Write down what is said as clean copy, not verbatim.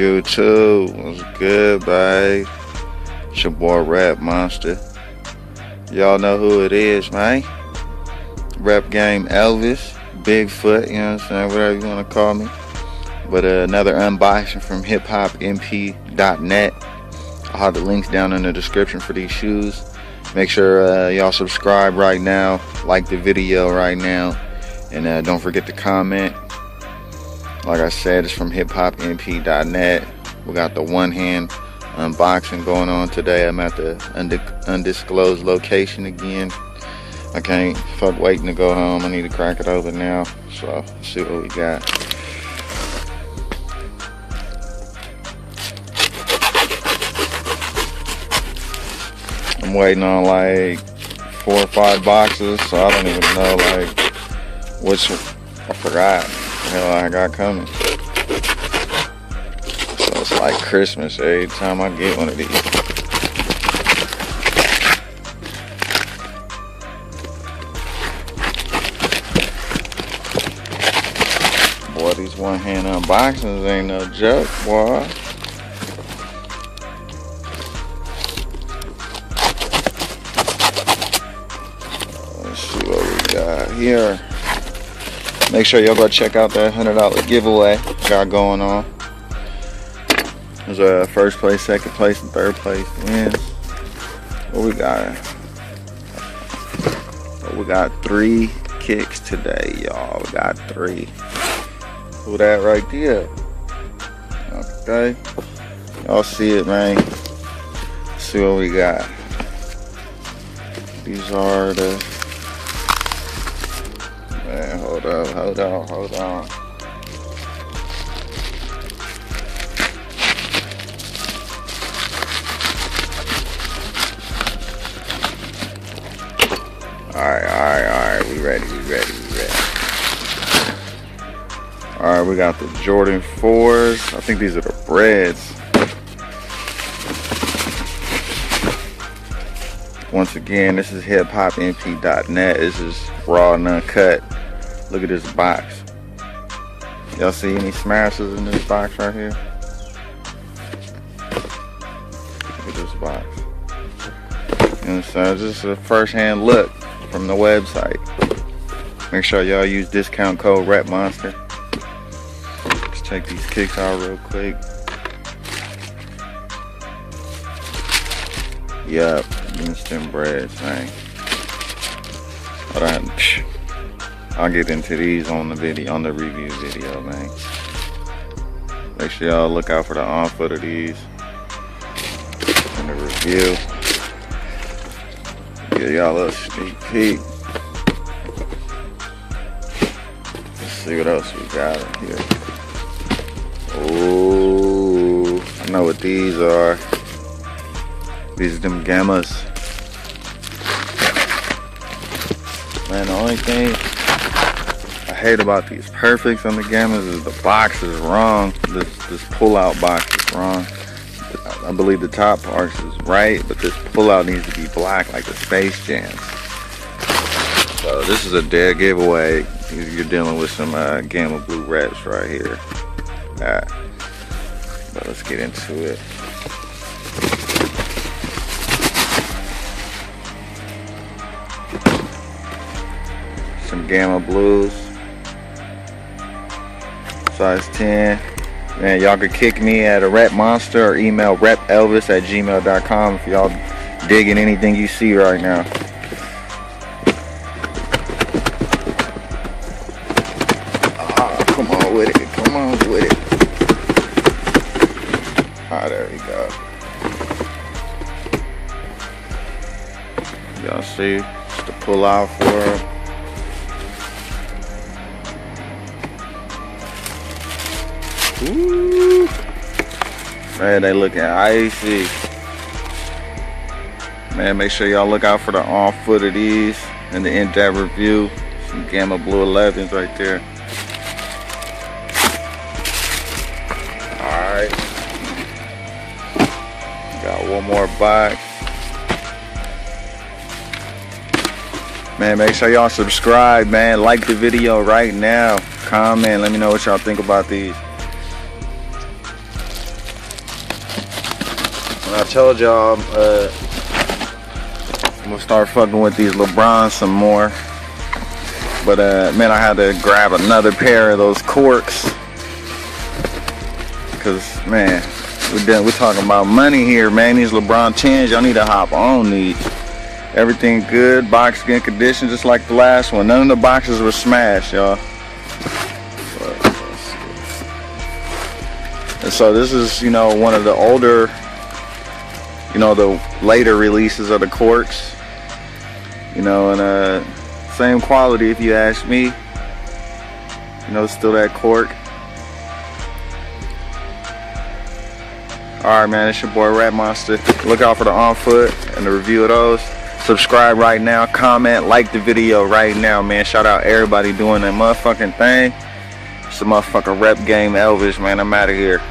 YouTube, what's good, babe? It's your boy Rap Monster. Y'all know who it is, man. Rap game Elvis, Bigfoot, you know what I'm saying, whatever you want to call me. But another unboxing from HIPHOPNP.net. I'll have the links down in the description for these shoes. Make sure y'all subscribe right now, like the video right now, and don't forget to comment. Like I said, it's from HIPHOPNP.net. We got the one-hand unboxing going on today. I'm at the undisclosed location again. I can't fuck waiting to go home. I need to crack it open now. So let's see what we got. I'm waiting on like 4 or 5 boxes, so I don't even know like which I forgot. Hell, I got coming. So it's like Christmas every time I get one of these. Boy, these one-hand unboxings ain't no joke, boy. Let's see what we got here. Make sure y'all go check out that $100 giveaway got going on. There's a first place, second place, and third place wins. What we got? We got 3 kicks today, y'all. We got 3. Who that right there? Okay. Y'all see it, man. Let's see what we got. These are the... Man, hold on. Alright, we ready. Alright, we got the Jordan 4s. I think these are the Breads. Once again, this is HIPHOPNP.net. This is raw and uncut. Look at this box. Y'all see any smashes in this box right here? Look at this box. You know what I'm saying? Just a first-hand look from the website. Make sure y'all use discount code RAPMONSTER. Let's check these kicks out real quick. Yup, instant breads, man. Hold on. I'll get into these on the video, on the review video, man. Make sure y'all look out for the on foot of these in the review. Give y'all a little sneak peek. Let's see what else we got in here. Ooh, I know what these are. These are them Gammas. Man, the only thing I hate about these Perfects and the Gammas is the box is wrong. This pull-out box is wrong. I believe the top part is right, but this pull-out needs to be black like the Space Jams. So this is a dead giveaway. You're dealing with some Gamma Blue reps right here. But let's get into it. Some Gamma Blues, size 10. Man, y'all could kick me at a Rap Monster or email rapelvis@gmail.com if y'all digging anything you see right now. Come on with it. Ah, there we go. Y'all see, just to pull out for them. Ooh. Man, they looking icy. Man, make sure y'all look out for the on foot of these in the in-depth review. Some Gamma Blue 11s right there. Alright. Got one more box. Man, make sure y'all subscribe, man. Like the video right now. Comment, let me know what y'all think about these. told y'all I'm gonna start fucking with these LeBrons some more. But man, I had to grab another pair of those CORKS. Cause man, we're talking about money here, man. These LeBron 10s, y'all need to hop on these. Everything good, box in condition, just like the last one. None of the boxes were smashed, y'all. And so this is, you know, one of the older, you know, the later releases of the CORKS. You know, and same quality if you ask me. You know, still that cork. Alright, man, it's your boy Rat Monster. Look out for the on foot and the review of those. Subscribe right now, comment, like the video right now, man. Shout out everybody doing that motherfucking thing. It's the motherfucking rep game Elvis, man. I'm out of here.